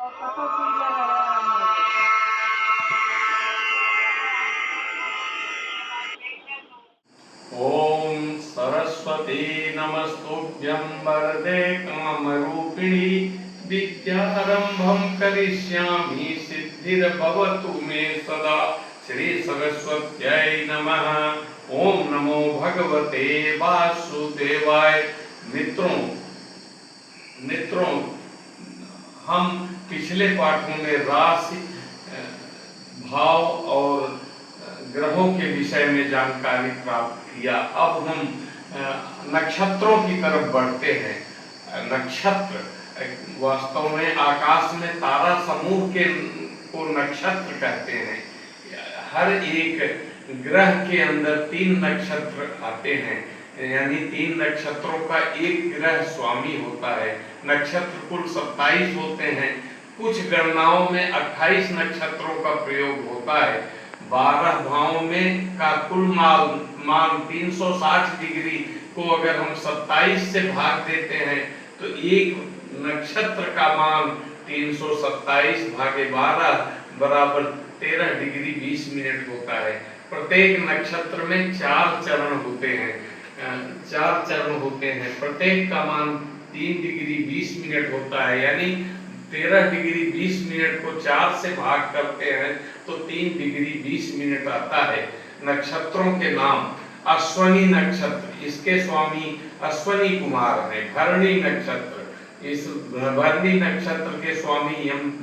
ओम सरस्वती नमस्तुभ्यं वरदे कामरूपिणी विद्यारंभं करिष्यामि सिद्धिर्भवतु मे सदा। श्री सरस्वत्यै नमः। ओम नमो भगवते वासुदेवाय। मित्रों, हम पिछले पाठों में राशि, भाव और ग्रहों के विषय में जानकारी प्राप्त किया। अब हम नक्षत्रों की तरफ बढ़ते हैं। नक्षत्र वास्तव में आकाश में तारा समूह को नक्षत्र कहते हैं। हर एक ग्रह के अंदर 3 नक्षत्र आते हैं, यानी 3 नक्षत्रों का एक ग्रह स्वामी होता है। नक्षत्र कुल 27 होते हैं। कुछ गणनाओं में 28 नक्षत्रों का प्रयोग होता है। 12 भावों में का कुल मान 360 डिग्री को अगर हम 27 से भाग देते हैं तो एक नक्षत्र का मान 327 भागे 12 बराबर 13 डिग्री 20 मिनट होता है। प्रत्येक नक्षत्र में 4 चरण होते हैं। 4 चरण होते हैं। प्रत्येक का मान 3 डिग्री 20 मिनट होता है, यानी 13 डिग्री 20 मिनट को 4 से भाग करते हैं तो 3 डिग्री 20 मिनट आता है। नक्षत्रों के नाम: अश्वनी नक्षत्र, इसके स्वामी अश्वनी कुमार है। भरणी नक्षत्र, इस भरणी नक्षत्र के स्वामी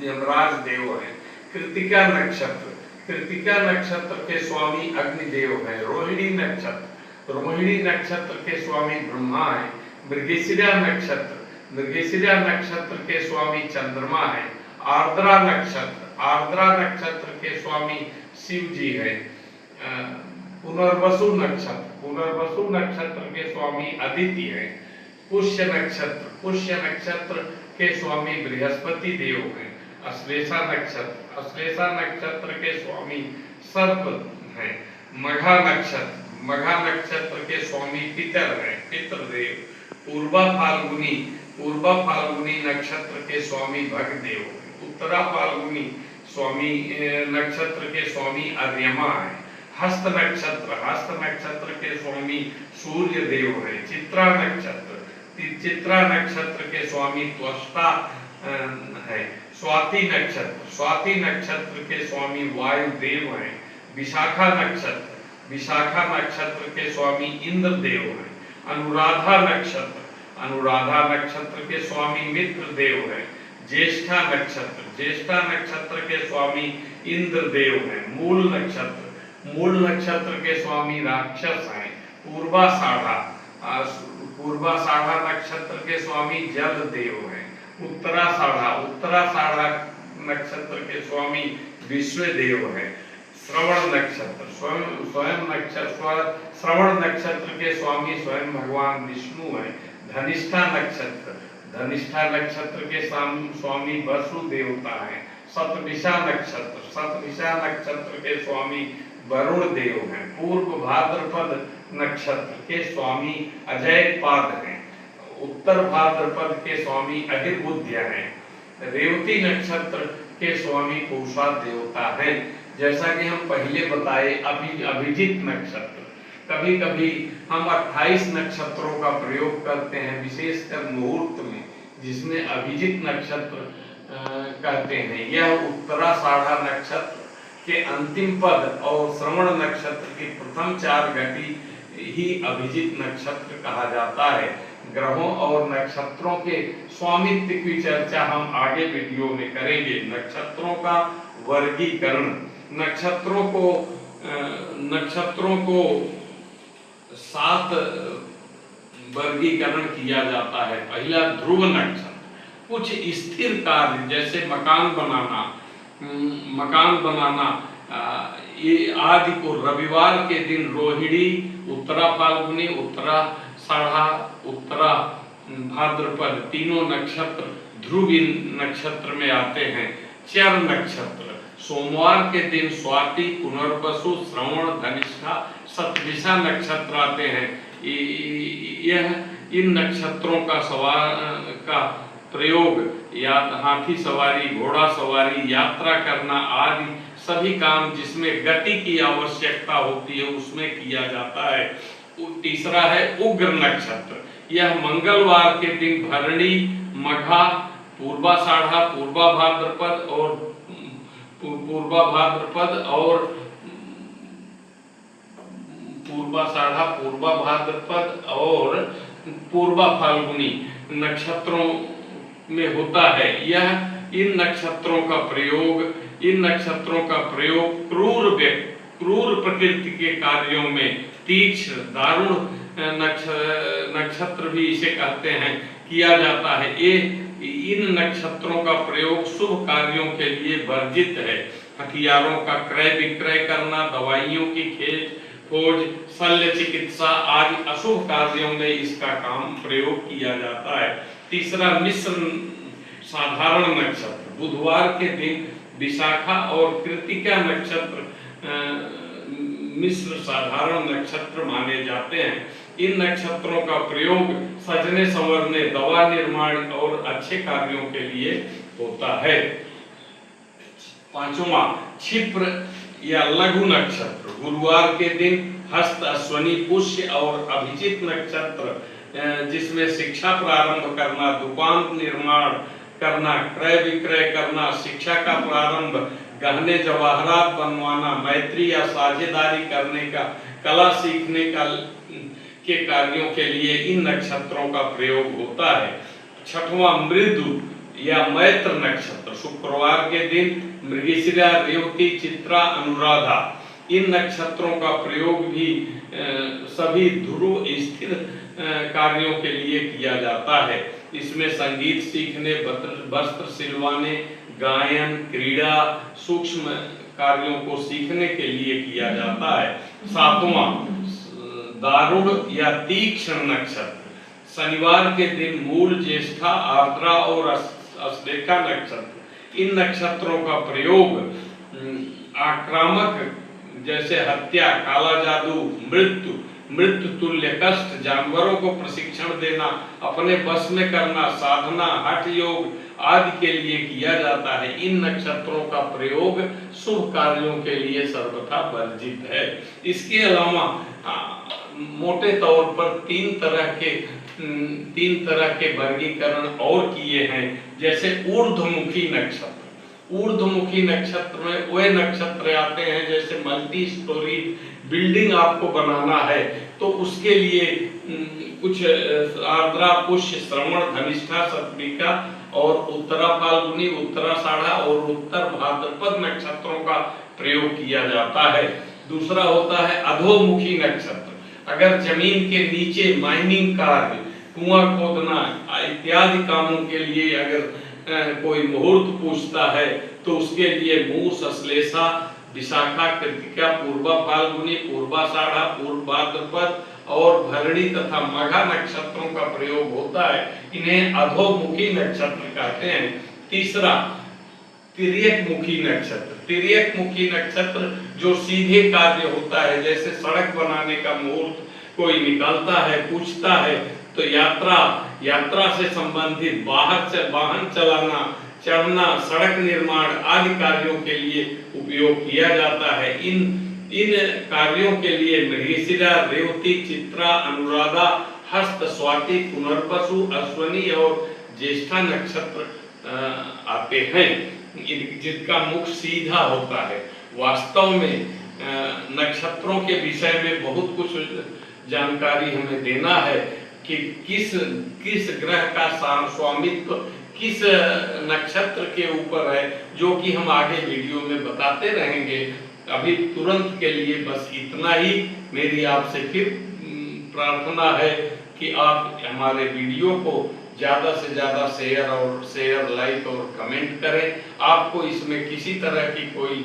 यमराज देव हैं। कृतिका नक्षत्र, कृतिका नक्षत्र के स्वामी अग्निदेव हैं। रोहिणी नक्षत्र के स्वामी ब्रह्मा है। मृगशिरा नक्षत्र के स्वामी चंद्रमा है। आर्द्रा नक्षत्र के स्वामी शिव जी है। पुनर्वसु नक्षत्र के स्वामी अदिति है। पुष्य नक्षत्र के स्वामी बृहस्पति देव हैं। अश्लेषा नक्षत्र के स्वामी सर्प हैं। मघा नक्षत्र के स्वामी पितरदेव। पूर्वा फाल्गुनी नक्षत्र के स्वामी भगदेव। उत्तरा फाल्गुनी नक्षत्र के स्वामी अर्यमा है। हस्त नक्षत्र के स्वामी सूर्य देव है। चित्रा नक्षत्र के स्वामी त्वष्टा है। स्वाति नक्षत्र के स्वामी वायुदेव हैं। विशाखा नक्षत्र के स्वामी इंद्रदेव हैं। अनुराधा नक्षत्र के स्वामी मित्र देव हैं। ज्येष्ठा नक्षत्र के स्वामी इंद्रदेव हैं। मूल नक्षत्र के स्वामी राक्षस हैं। पूर्वाषाढ़ा नक्षत्र के स्वामी जल देव हैं। उत्तराषाढ़ा नक्षत्र के स्वामी विश्व देव हैं। श्रवण नक्षत्र के स्वामी स्वयं भगवान विष्णु हैं। धनिष्ठा नक्षत्र के स्वामी वसु देवता हैं। शतभिषा नक्षत्र के स्वामी वरुण देव हैं। पूर्व भाद्रपद नक्षत्र के स्वामी अजय पाद हैं। उत्तर भाद्रपद के स्वामी अहिर्बुद्ध हैं। रेवती नक्षत्र के स्वामी पूषा देवता हैं। जैसा कि हम पहले बताए, अभिजित नक्षत्र, कभी कभी हम 28 नक्षत्रों का प्रयोग करते हैं, विशेषकर मुहूर्त में, जिसमें अभिजित नक्षत्र कहते हैं। यह उत्तराषाढ़ा नक्षत्र के अंतिम पद और श्रवण नक्षत्र की प्रथम 4 घटी ही अभिजित नक्षत्र कहा जाता है। ग्रहों और नक्षत्रों के स्वामित्व की चर्चा हम आगे वीडियो में करेंगे। नक्षत्रों का वर्गीकरण: नक्षत्रों को 7 वर्गीकरण किया जाता है। पहला, ध्रुव नक्षत्र। कुछ स्थिर कार्य जैसे मकान बनाना ये आदि को रविवार के दिन रोहिणी, उत्तरा फाल्गुनी, उत्तराषाढ़ा, उत्तरा भाद्रपद तीनों नक्षत्र ध्रुव नक्षत्र में आते हैं। चर नक्षत्र: सोमवार के दिन स्वाति, पुनर्वसु, श्रवण, धनिष्ठा, शतभिषा नक्षत्र आते हैं। यह इन नक्षत्रों का प्रयोग या हाथी सवारी, घोड़ा सवारी, यात्रा करना आदि सभी काम जिसमें गति की आवश्यकता होती है उसमें किया जाता है। तीसरा है उग्र नक्षत्र। यह मंगलवार के दिन भरणी, मघा, पूर्वाषाढ़ा, पूर्वा भाद्रपद और पूर्वा फाल्गुनी नक्षत्रों में होता है। यह इन नक्षत्रों का प्रयोग क्रूर प्रकृति के कार्यों में, तीक्ष्ण दारुण नक्षत्र भी इसे कहते हैं, किया जाता है। इन नक्षत्रों का प्रयोग शुभ कार्यों के लिए वर्जित है। हथियारों का क्रय विक्रय करना, दवाइयों की खोज, शल्य चिकित्सा आदि अशुभ कार्यों में इसका काम प्रयोग किया जाता है। तीसरा मिश्र साधारण नक्षत्र। बुधवार के दिन विशाखा और कृतिका नक्षत्र मिश्र साधारण नक्षत्र माने जाते हैं। इन नक्षत्रों का प्रयोग सजने संवरने, दवा निर्माण और अच्छे कार्यों के लिए होता है। पांचवा क्षिप्र या लघु नक्षत्र। गुरुवार के दिन हस्त, अश्वनी, पुष्य और अभिजित नक्षत्र जिसमें शिक्षा प्रारंभ करना, दुकान निर्माण करना, क्रय विक्रय करना, शिक्षा का प्रारंभ, गहने जवाहरात बनवाना, मैत्री या साझेदारी करने का, कला सीखने के कार्यों के लिए इन नक्षत्रों का प्रयोग होता है। छठवां मृदु या मैत्र नक्षत्र। शुक्रवार के दिन मृगशिरा, रेवती, चित्रा, अनुराधा। इन नक्षत्रों का प्रयोग भी सभी ध्रुव स्थिर कार्यों के लिए किया जाता है। इसमें संगीत सीखने, वस्त्र सिलवाने, गायन, क्रीड़ा, सूक्ष्म कार्यों को सीखने के लिए किया जाता है। सातवां दारुण या तीक्ष्ण नक्षत्र। शनिवार के दिन मूल, ज्येष्ठा, आर्द्रा और अश्लेषा नक्षत्र। इन नक्षत्रों का प्रयोग आक्रामक जैसे हत्या, काला जादू, मृत्यु तुल्य कष्ट, जानवरों को प्रशिक्षण देना, अपने बस में करना, साधना, हठ योग आदि के लिए किया जाता है। इन नक्षत्रों का प्रयोग शुभ कार्यों के लिए सर्वथा वर्जित है। इसके अलावा मोटे तौर पर तीन तरह के वर्गीकरण और किए हैं। जैसे ऊर्ध्वमुखी नक्षत्र। ऊर्ध्वमुखी नक्षत्र में वे नक्षत्र आते हैं जैसे मल्टी स्टोरी बिल्डिंग आपको बनाना है तो उसके लिए कुछ आर्द्रा, पुष्य, श्रवण, धनिष्ठा, शतभिषा और उत्तरा फाल्गुनी, उत्तराषाढ़ा और उत्तर भाद्रपद नक्षत्रों का प्रयोग किया जाता है। दूसरा होता है अधोमुखी नक्षत्र। अगर जमीन के नीचे माइनिंग कार्य, कुआं खोदना इत्यादि कामों के लिए अगर कोई मुहूर्त पूछता है तो उसके लिए मूस, अश्लेषा, विशाखा, कृतिका, पूर्वा फाल्गुनी, पूर्वाषाढ़ा, पूर्व भाद्रपद और भरणी तथा मघा नक्षत्रों का प्रयोग होता है। इन्हें अधोमुखी नक्षत्र कहते हैं। तीसरा तिर्यक मुखी नक्षत्र। तिर्यक मुखी नक्षत्र जो सीधे कार्य होता है, जैसे सड़क बनाने का मुहूर्त कोई निकालता है, पूछता है तो यात्रा से संबंधित वाहन चलाना, चढ़ना, सड़क निर्माण आदि कार्यों के लिए उपयोग किया जाता है। इन कार्यों के लिए मृगशिरा, रेवती, चित्रा, अनुराधा, हस्त, स्वाति, पुनर्वसु, अश्वनी और ज्येष्ठा नक्षत्र आते हैं जिनका मुख सीधा होता है। वास्तव में नक्षत्रों के विषय में बहुत कुछ जानकारी हमें देना है कि किस ग्रह का स्वामित्व किस नक्षत्र के ऊपर है, जो कि हम आगे वीडियो में बताते रहेंगे। अभी तुरंत के लिए बस इतना ही मेरी आपसे फिर प्रार्थना है कि आप हमारे वीडियो को ज़्यादा से ज़्यादा शेयर, लाइक और कमेंट करें। आपको इसमें किसी तरह की कोई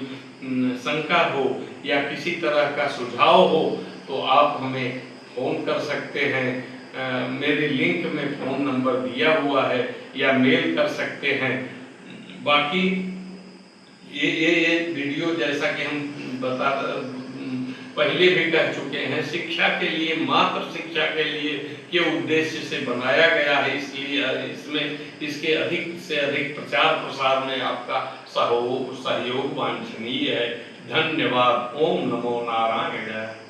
शंका हो या किसी तरह का सुझाव हो तो आप हमें फ़ोन कर सकते हैं। मेरे लिंक में फ़ोन नंबर दिया हुआ है या मेल कर सकते हैं। बाकी ये वीडियो जैसा कि हम पहले भी कह चुके हैं, शिक्षा के लिए, मात्र शिक्षा के लिए के उद्देश्य से बनाया गया है, इसलिए इसमें इसके अधिक से अधिक प्रचार प्रसार में आपका सहयोग वांछनीय है। धन्यवाद। ओम नमो नारायण।